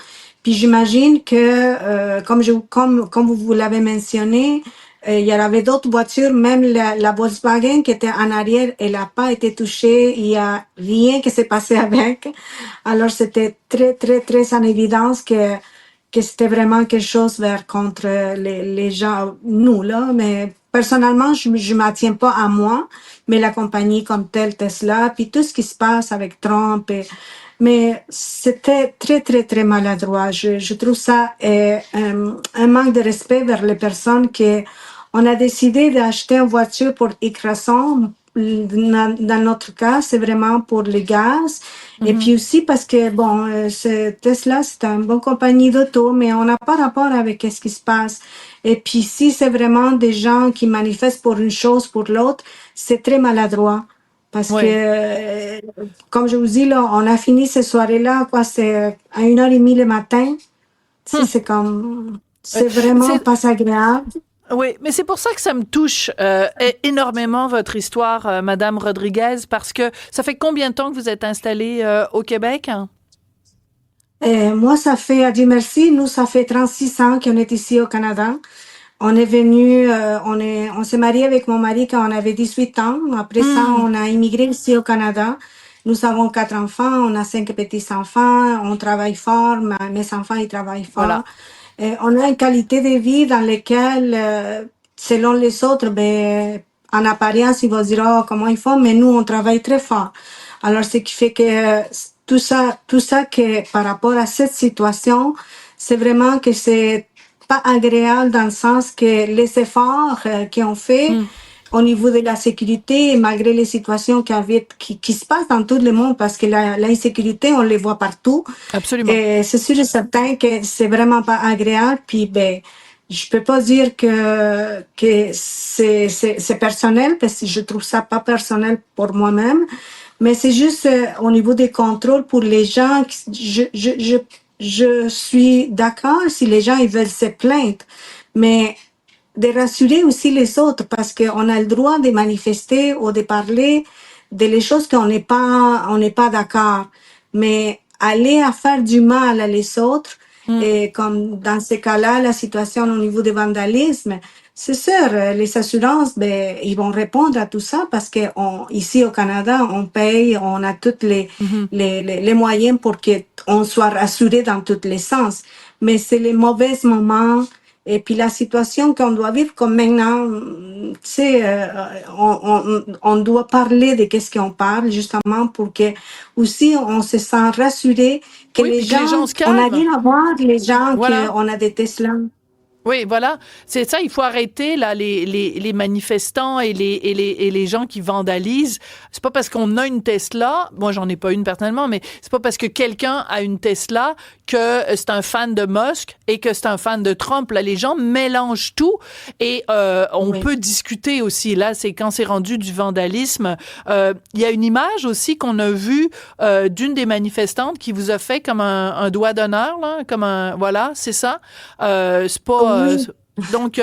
Speaker 8: Puis j'imagine que, comme vous l'avez mentionné, il y avait d'autres voitures, même la Volkswagen qui était en arrière, elle n'a pas été touchée, il n'y a rien qui s'est passé avec. Alors c'était très, très, très en évidence que c'était vraiment quelque chose vers contre les gens, nous, là. Mais personnellement, je ne m'attiens pas à moi, mais la compagnie comme telle, Tesla, puis tout ce qui se passe avec Trump. Mais c'était très, très, très maladroit. Je trouve ça un manque de respect vers les personnes qui on a décidé d'acheter une voiture pour X raison. Dans notre cas, c'est vraiment pour le gaz. Et puis aussi parce que, Tesla, c'est une bonne compagnie d'auto, mais on n'a pas rapport avec ce qui se passe. Et puis si c'est vraiment des gens qui manifestent pour une chose, pour l'autre, c'est très maladroit. Parce que, comme je vous dis, là, on a fini ces soirées-là, c'est à 1h30 le matin. C'est vraiment pas agréable.
Speaker 3: Oui, mais c'est pour ça que ça me touche énormément votre histoire, Madame Rodriguez, parce que ça fait combien de temps que vous êtes installée au Québec?
Speaker 8: Moi, ça fait, à Dieu merci, nous, ça fait 36 ans qu'on est ici au Canada. On est venu, on s'est marié avec mon mari quand on avait 18 ans. Après ça, on a immigré ici au Canada. Nous avons 4 enfants, on a 5 petits-enfants, on travaille fort, mes enfants, ils travaillent fort. Voilà. On a une qualité de vie dans laquelle, selon les autres, en apparence, ils vont dire, oh, comment ils font, mais nous, on travaille très fort. Alors, ce qui fait que tout ça que par rapport à cette situation, c'est vraiment que c'est pas agréable dans le sens que les efforts qu'ils ont fait au niveau de la sécurité, malgré les situations qui se passent dans tout le monde, parce que l'insécurité, on les voit partout.
Speaker 3: Absolument.
Speaker 8: Et c'est sûr et certain que c'est vraiment pas agréable. Puis, je peux pas dire que c'est personnel, parce que je trouve ça pas personnel pour moi-même. Mais c'est juste au niveau des contrôles pour les gens. Je suis d'accord si les gens ils veulent se plaindre, mais de rassurer aussi les autres, parce qu'on a le droit de manifester ou de parler des choses qu'on n'est pas d'accord. Mais aller à faire du mal à les autres, et comme dans ces cas-là, la situation au niveau du vandalisme, c'est sûr, les assurances, ils vont répondre à tout ça parce que ici au Canada, on paye, on a tous les moyens pour qu'on soit rassuré dans tous les sens. Mais c'est les mauvais moments. Et puis la situation qu'on doit vivre comme maintenant, tu sais, on doit parler de qu'est-ce qu'on parle justement pour que aussi on se sent rassuré que les gens se calment. On a rien à voir les gens qu'on a des Tesla.
Speaker 3: Oui, voilà. C'est ça, il faut arrêter là les manifestants et les gens qui vandalisent. C'est pas parce qu'on a une Tesla, moi j'en ai pas une personnellement, mais c'est pas parce que quelqu'un a une Tesla que c'est un fan de Musk et que c'est un fan de Trump. Là, les gens mélangent tout et on peut discuter aussi. Là, c'est quand c'est rendu du vandalisme. Il y a une image aussi qu'on a vue d'une des manifestantes qui vous a fait comme un doigt d'honneur, là, comme un voilà, c'est ça. C'est pas donc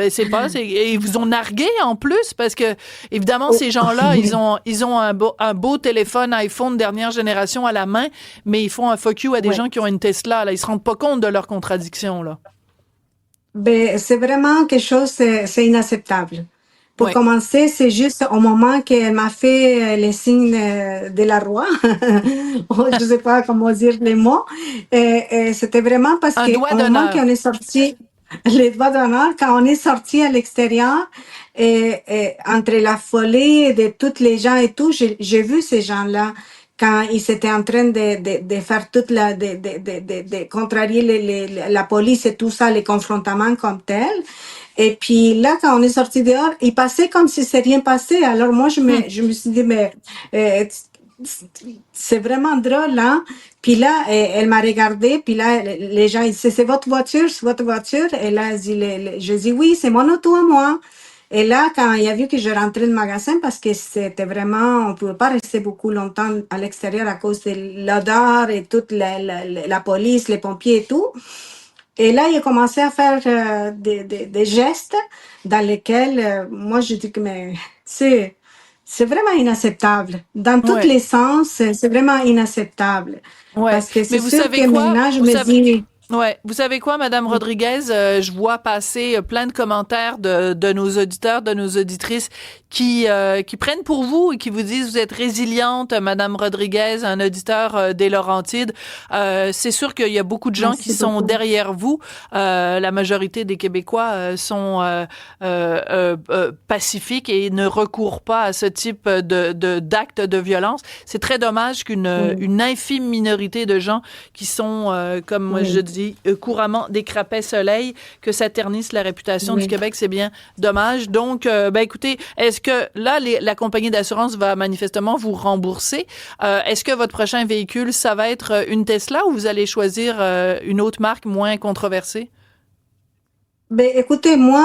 Speaker 3: c'est pas et ils vous ont nargué en plus parce que évidemment ces gens-là ils ont un beau téléphone iPhone dernière génération à la main, mais ils font un fuck you à des gens qui ont une Tesla là, ils se rendent pas compte de leurs contradictions là.
Speaker 8: C'est vraiment quelque chose, c'est inacceptable. Pour commencer, c'est juste au moment qu'elle m'a fait les signes de la roi. Je sais pas comment dire les mots. Et c'était vraiment parce que au moment qu'on est sorti, les doigts d'honneur, quand on est sorti à l'extérieur, et entre la folie de toutes les gens et tout, j'ai vu ces gens-là quand ils étaient en train de faire toute de contrarier la police et tout ça, les confrontements comme tels. Et puis là, quand on est sorti dehors, il passait comme si c'est rien passé. Alors moi, je me suis dit, mais c'est vraiment drôle, hein? Puis là, elle m'a regardé, puis là, les gens, ils disaient, c'est votre voiture? Et là, je dis, oui, c'est mon auto à moi. Et là, quand il a vu que je rentrais dans le magasin, parce que c'était vraiment, on pouvait pas rester beaucoup longtemps à l'extérieur à cause de l'odeur et toute la police, les pompiers et tout. Et là, il a commencé à faire des gestes dans lesquels, moi, je dis que, mais, c'est vraiment inacceptable. Dans tous les sens, c'est vraiment inacceptable.
Speaker 3: Ouais.
Speaker 8: Parce que c'est sûr que maintenant, je me dis...
Speaker 3: Ouais, vous savez quoi, Madame Rodriguez, je vois passer plein de commentaires de nos auditeurs, de nos auditrices qui prennent pour vous et qui vous disent vous êtes résiliente, Madame Rodriguez, un auditeur des Laurentides. C'est sûr qu'il y a beaucoup de gens qui sont derrière vous. La majorité des Québécois sont pacifiques et ne recourent pas à ce type d'actes de violence. C'est très dommage qu'une infime minorité de gens qui sont comme je dis couramment des crapets soleil, que ça ternisse la réputation du Québec, c'est bien dommage. Donc, écoutez, est-ce que là, la compagnie d'assurance va manifestement vous rembourser? Est-ce que votre prochain véhicule, ça va être une Tesla ou vous allez choisir une autre marque moins controversée?
Speaker 8: Ben, écoutez, moi,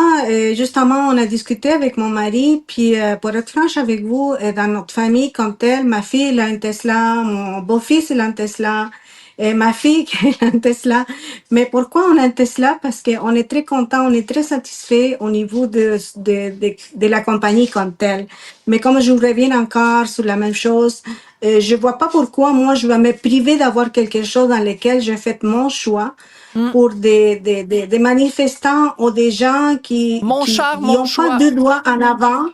Speaker 8: justement, on a discuté avec mon mari, puis pour être franche avec vous, dans notre famille comme telle, ma fille, elle a une Tesla, mon beau-fils, il a une Tesla, et ma fille qui a une Tesla. Mais pourquoi on a une Tesla? Parce qu'on est très content, on est très satisfait au niveau de la compagnie comme telle. Mais comme je reviens encore sur la même chose, je vois pas pourquoi moi je vais me priver d'avoir quelque chose dans lequel j'ai fait mon choix pour des manifestants ou des gens qui n'ont pas deux doigts en avant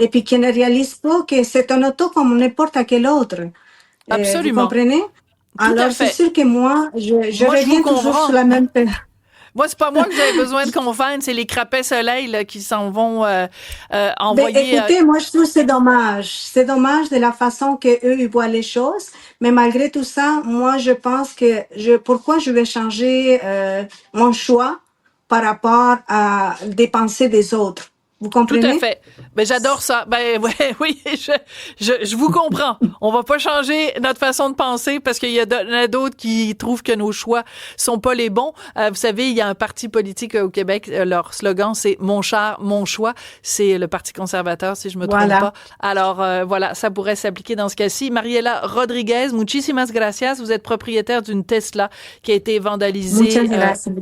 Speaker 8: et puis qui ne réalisent pas que c'est un auto comme n'importe quel autre.
Speaker 3: Absolument.
Speaker 8: Vous comprenez? Alors, c'est sûr que moi, je reviens toujours sur la même période.
Speaker 3: Moi, c'est pas moi que vous avez besoin de convaincre, c'est les crapets soleil là, qui s'en vont envoyer.
Speaker 8: Ben, écoutez, moi, je trouve que c'est dommage. C'est dommage de la façon que eux ils voient les choses. Mais malgré tout ça, moi, je pense que pourquoi je vais changer mon choix par rapport à des pensées des autres. Vous comprenez?
Speaker 3: Tout à fait. Ben, j'adore ça. Ben, ouais, oui, je vous comprends. On va pas changer notre façon de penser parce qu'il y en a d'autres qui trouvent que nos choix sont pas les bons. Vous savez, il y a un parti politique au Québec, leur slogan, c'est « Mon char, mon choix ». C'est le Parti conservateur, si je me trompe pas. Alors, voilà, ça pourrait s'appliquer dans ce cas-ci. Mariela Rodriguez, muchísimas gracias. Vous êtes propriétaire d'une Tesla qui a été vandalisée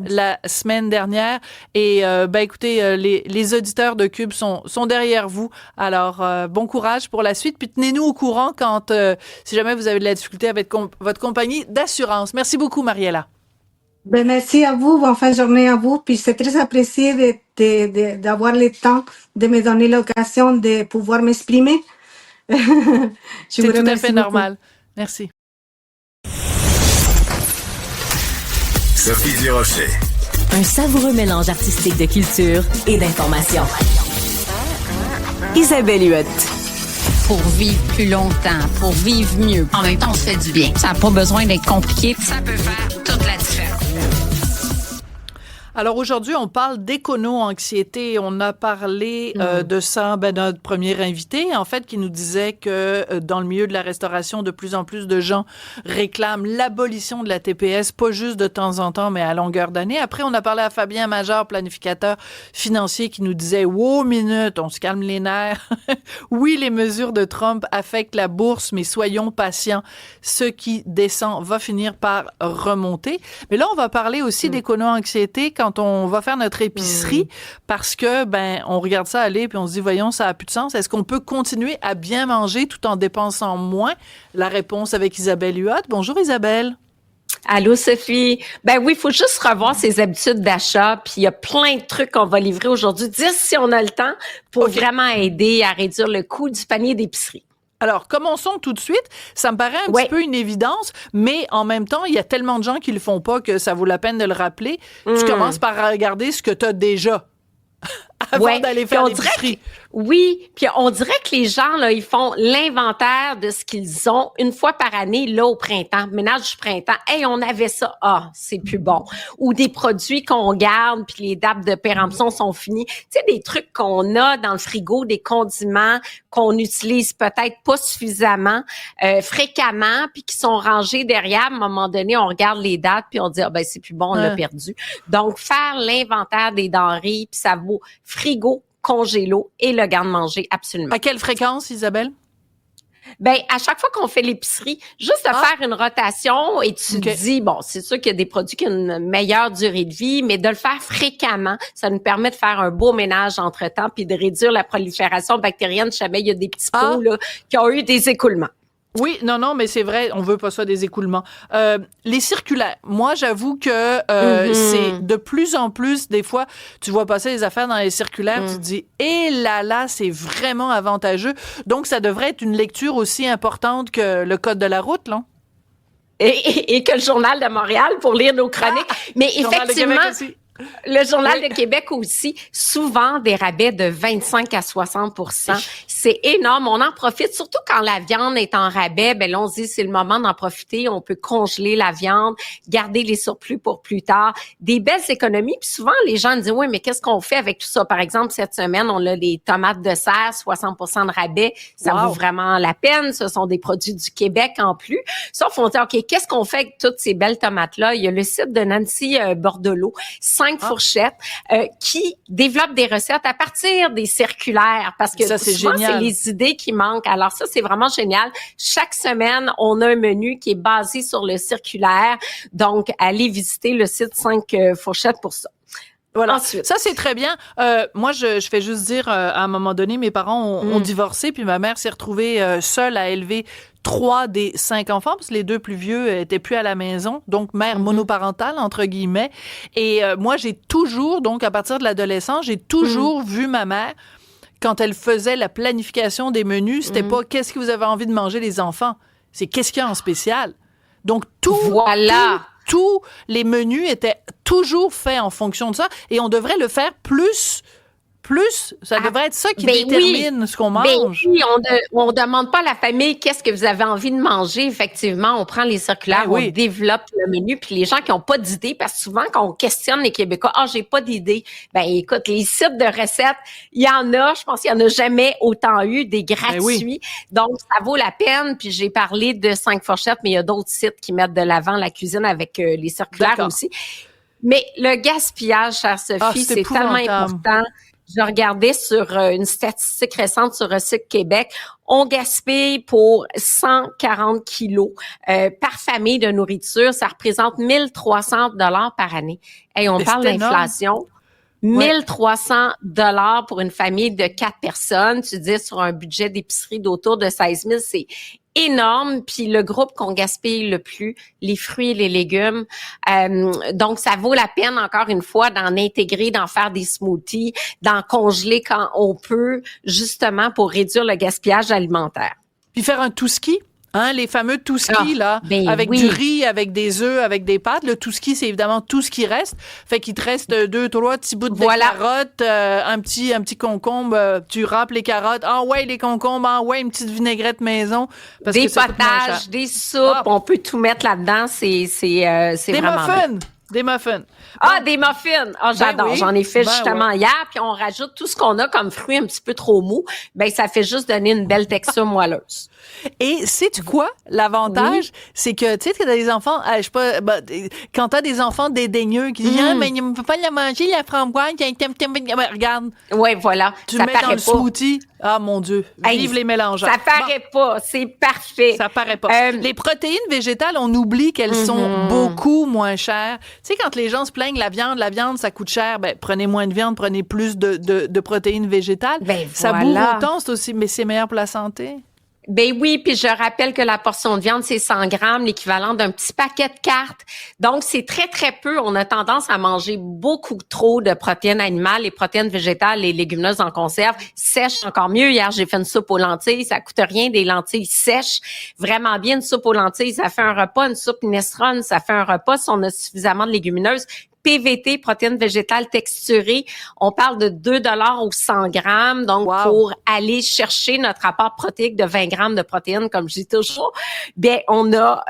Speaker 3: la semaine dernière. Et, ben, écoutez, les auditeurs de Cube sont derrière vous. Alors, bon courage pour la suite. Puis tenez-nous au courant quand, si jamais vous avez de la difficulté avec votre compagnie d'assurance. Merci beaucoup, Mariela.
Speaker 8: Ben, merci à vous. Bonne fin de journée à vous. Puis c'est très apprécié d'avoir le temps de me donner l'occasion de pouvoir m'exprimer.
Speaker 3: C'est tout à fait normal. Merci.
Speaker 9: Sophie Durocher.
Speaker 1: Un savoureux mélange artistique de culture et d'information. Isabelle Huot.
Speaker 10: Pour vivre plus longtemps, pour vivre mieux. En même temps, on se fait du bien. Ça n'a pas besoin d'être compliqué. Ça peut faire toute la différence.
Speaker 3: Alors aujourd'hui, on parle d'écono-anxiété. On a parlé de ça, notre premier invité, en fait, qui nous disait que dans le milieu de la restauration, de plus en plus de gens réclament l'abolition de la TPS, pas juste de temps en temps, mais à longueur d'année. Après, on a parlé à Fabien Major, planificateur financier, qui nous disait « Wow, minute, on se calme les nerfs. Oui, les mesures de Trump affectent la bourse, mais soyons patients. Ce qui descend va finir par remonter. » Mais là, on va parler aussi d'écono-anxiété quand on va faire notre épicerie, parce que, on regarde ça aller puis on se dit, voyons, ça n'a plus de sens. Est-ce qu'on peut continuer à bien manger tout en dépensant moins? La réponse avec Isabelle Huot. Bonjour, Isabelle.
Speaker 11: Allô, Sophie. Ben oui, il faut juste revoir ses habitudes d'achat. Puis il y a plein de trucs qu'on va livrer aujourd'hui. 10 si on a le temps pour vraiment aider à réduire le coût du panier d'épicerie.
Speaker 3: Alors, commençons tout de suite. Ça me paraît un petit peu une évidence, mais en même temps, il y a tellement de gens qui le font pas que ça vaut la peine de le rappeler. Tu commences par regarder ce que tu as déjà avant d'aller faire l'épicerie.
Speaker 11: Oui, puis on dirait que les gens, là, ils font l'inventaire de ce qu'ils ont une fois par année, là, au printemps, ménage du printemps. Hey, on avait ça. Ah, c'est plus bon. Ou des produits qu'on garde, puis les dates de péremption sont finies. Tu sais, des trucs qu'on a dans le frigo, des condiments qu'on utilise peut-être pas suffisamment, fréquemment, puis qui sont rangés derrière. À un moment donné, on regarde les dates, puis on dit, c'est plus bon, on l'a perdu. Donc, faire l'inventaire des denrées, puis ça vaut frigo, congélo et le garde-manger, absolument.
Speaker 3: À quelle fréquence, Isabelle?
Speaker 11: À chaque fois qu'on fait l'épicerie, juste de faire une rotation et tu te dis, c'est sûr qu'il y a des produits qui ont une meilleure durée de vie, mais de le faire fréquemment, ça nous permet de faire un beau ménage entre-temps puis de réduire la prolifération bactérienne. Je savais, il y a des petits pots là, qui ont eu des écoulements.
Speaker 3: Oui, non, mais c'est vrai, on veut pas ça des écoulements. Les circulaires, moi, j'avoue que c'est de plus en plus, des fois, tu vois passer les affaires dans les circulaires, tu te dis, là, c'est vraiment avantageux. Donc, ça devrait être une lecture aussi importante que le code de la route, là.
Speaker 11: Et que le Journal de Montréal pour lire nos chroniques. Mais effectivement, le Journal de Québec aussi, souvent des rabais de 25 à 60 %. C'est énorme. On en profite, surtout quand la viande est en rabais. Ben là, on se dit, c'est le moment d'en profiter. On peut congeler la viande, garder les surplus pour plus tard. Des belles économies. Puis souvent, les gens disent, oui, mais qu'est-ce qu'on fait avec tout ça? Par exemple, cette semaine, on a les tomates de serre, 60 % de rabais. Ça vaut vraiment la peine. Ce sont des produits du Québec en plus. Sauf on dit, OK, qu'est-ce qu'on fait avec toutes ces belles tomates-là? Il y a le site de Nancy Bordelot, 5 fourchettes, qui développe des recettes à partir des circulaires. Parce que
Speaker 3: ça,
Speaker 11: souvent, c'est les idées qui manquent. Alors ça, c'est vraiment génial. Chaque semaine, on a un menu qui est basé sur le circulaire. Donc, allez visiter le site 5 fourchettes pour ça.
Speaker 3: Voilà. Ensuite. Ça, c'est très bien. Moi, je fais juste dire, à un moment donné, mes parents ont divorcé, puis ma mère s'est retrouvée seule à élever 3 des 5 enfants, parce que les 2 plus vieux étaient plus à la maison, donc mère monoparentale, entre guillemets. Et moi, j'ai toujours, donc à partir de l'adolescence, j'ai toujours vu ma mère, quand elle faisait la planification des menus, c'était pas « qu'est-ce que vous avez envie de manger les enfants », c'est « qu'est-ce qu'il y a en spécial ». Donc, tous les menus étaient toujours faits en fonction de ça, et on devrait le faire plus, ça devrait être ça qui détermine ce qu'on mange.
Speaker 11: Oui, on demande pas à la famille qu'est-ce que vous avez envie de manger. Effectivement, on prend les circulaires, on développe le menu, puis les gens qui ont pas d'idée, parce que souvent quand on questionne les Québécois, j'ai pas d'idée. Ben écoute, les sites de recettes, il y en a, je pense qu'il y en a jamais autant eu des gratuits. Donc ça vaut la peine. Puis j'ai parlé de 5 fourchettes, mais il y a d'autres sites qui mettent de l'avant la cuisine avec les circulaires aussi. Mais le gaspillage, chère Sophie, c'est tellement important. Je regardais sur une statistique récente sur Recycle Québec. On gaspille pour 140 kilos par famille de nourriture. Ça représente 1300 $ par année. Et on parle d'inflation. 1300 $ pour une famille de 4 personnes. Tu dis sur un budget d'épicerie d'autour de 16 000, c'est énorme. Puis le groupe qu'on gaspille le plus, les fruits et les légumes. Donc, ça vaut la peine, encore une fois, d'en intégrer, d'en faire des smoothies, d'en congeler quand on peut, justement pour réduire le gaspillage alimentaire.
Speaker 3: Puis faire un tout-ski. Hein, les fameux tout-ski, là, avec du riz, avec des œufs, avec des pâtes. Le tout-ski, c'est évidemment tout ce qui reste. Fait qu'il te reste 2, 3 petits bouts de carottes, un petit concombre, tu râpes les carottes. Les concombres, une petite vinaigrette maison. Parce
Speaker 11: des
Speaker 3: que
Speaker 11: potages, des soupes, on peut tout mettre là-dedans. C'est vraiment
Speaker 3: muffins. Des muffins.
Speaker 11: Des muffins. J'adore. J'en ai fait justement hier. Puis on rajoute tout ce qu'on a comme fruits un petit peu trop mous. Ça fait juste donner une belle texture moelleuse.
Speaker 3: Et sais-tu quoi? L'avantage, c'est que, tu sais, que t'as des enfants, quand t'as des enfants dédaigneux qui disent, mais il ne peut pas la manger, la framboise, regarde.
Speaker 11: Oui, voilà.
Speaker 3: Tu le mets dans le smoothie. Ah, mon Dieu. Vive les mélangeurs.
Speaker 11: Ça paraît pas. C'est parfait.
Speaker 3: Ça paraît pas. Les protéines végétales, on oublie qu'elles sont beaucoup moins chères. Tu sais, quand les gens se plaignent la viande, ça coûte cher. Prenez moins de viande, prenez plus de protéines végétales. Ça bouffe autant, c'est aussi, mais c'est meilleur pour la santé.
Speaker 11: Oui, puis je rappelle que la portion de viande, c'est 100 grammes, l'équivalent d'un petit paquet de cartes. Donc, c'est très, très peu. On a tendance à manger beaucoup trop de protéines animales, les protéines végétales, les légumineuses en conserve, sèches encore mieux. Hier, j'ai fait une soupe aux lentilles. Ça coûte rien, des lentilles sèches. Vraiment bien, une soupe aux lentilles, ça fait un repas. Une soupe minestrone, ça fait un repas si on a suffisamment de légumineuses. PVT, protéines végétales texturées, on parle de 2 $ au 100 grammes. Donc, pour aller chercher notre apport protéique de 20 grammes de protéines, comme je dis toujours, on a,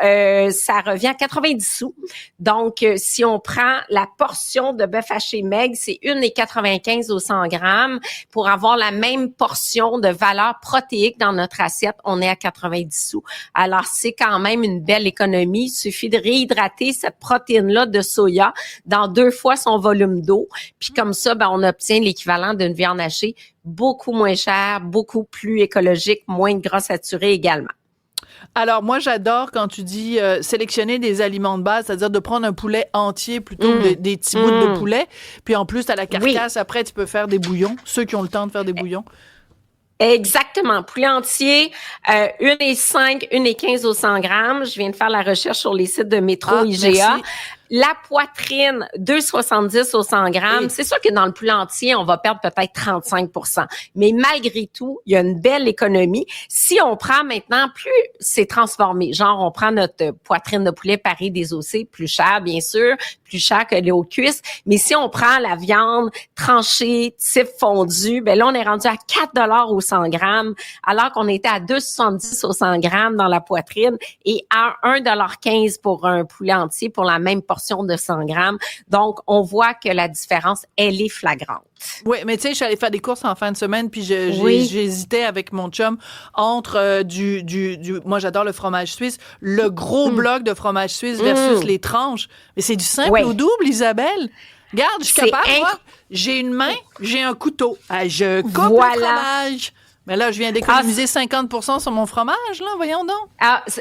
Speaker 11: ça revient à 90 sous. Donc, si on prend la portion de bœuf haché maigre, c'est 1,95 au 100 grammes. Pour avoir la même portion de valeur protéique dans notre assiette, on est à 90 sous. Alors, c'est quand même une belle économie. Il suffit de réhydrater cette protéine-là de soya dans 2 fois son volume d'eau. Puis comme ça, on obtient l'équivalent d'une viande hachée beaucoup moins chère, beaucoup plus écologique, moins de gras saturés également.
Speaker 3: Alors, moi, j'adore quand tu dis sélectionner des aliments de base, c'est-à-dire de prendre un poulet entier plutôt que des petits bouts de poulet. Puis en plus, à la carcasse, après, tu peux faire des bouillons. Ceux qui ont le temps de faire des bouillons.
Speaker 11: Exactement. Poulet entier, 1,5, 1,15 au 100 grammes. Je viens de faire la recherche sur les sites de Métro IGA.
Speaker 3: Merci.
Speaker 11: La poitrine, 2,70 au 100 grammes. C'est sûr que dans le poulet entier, on va perdre peut-être 35%. Mais malgré tout, il y a une belle économie. Si on prend maintenant, plus c'est transformé. Genre, on prend notre poitrine de poulet Paris désossée, plus cher, bien sûr, plus cher que les hautes cuisses. Mais si on prend la viande tranchée, type fondue, ben là, on est rendu à 4 $ au 100 grammes, alors qu'on était à 2,70 au 100 grammes dans la poitrine et à 1,15 $ pour un poulet entier pour la même portion de 100 grammes. Donc, on voit que la différence, elle est flagrante.
Speaker 3: Oui, mais tu sais, je suis allée faire des courses en fin de semaine, puis j'hésitais avec mon chum entre moi j'adore le fromage suisse, le gros bloc de fromage suisse versus les tranches. Mais c'est du simple au double, Isabelle. Regarde, je suis capable, moi. J'ai une main, j'ai un couteau. Je coupe le fromage. Mais là, je viens d'économiser 50% sur mon fromage, là, voyons donc.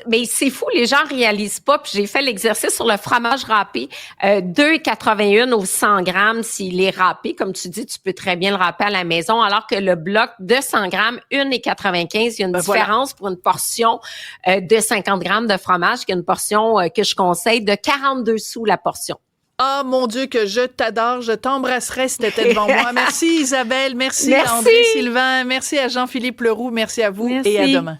Speaker 11: Mais c'est fou, les gens réalisent pas. Puis j'ai fait l'exercice sur le fromage râpé, 2,81 au 100 grammes s'il est râpé. Comme tu dis, tu peux très bien le râper à la maison, alors que le bloc de 100 grammes, 1,95. Il y a une différence pour une portion de 50 grammes de fromage, qui est une portion que je conseille de 42 sous la portion.
Speaker 3: Ah, mon Dieu, que je t'adore. Je t'embrasserais si t'étais devant moi. Merci, Isabelle. Merci, André Sylvain. Merci à Jean-Philippe Leroux. Merci à vous et à demain.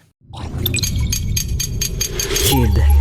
Speaker 9: Kid.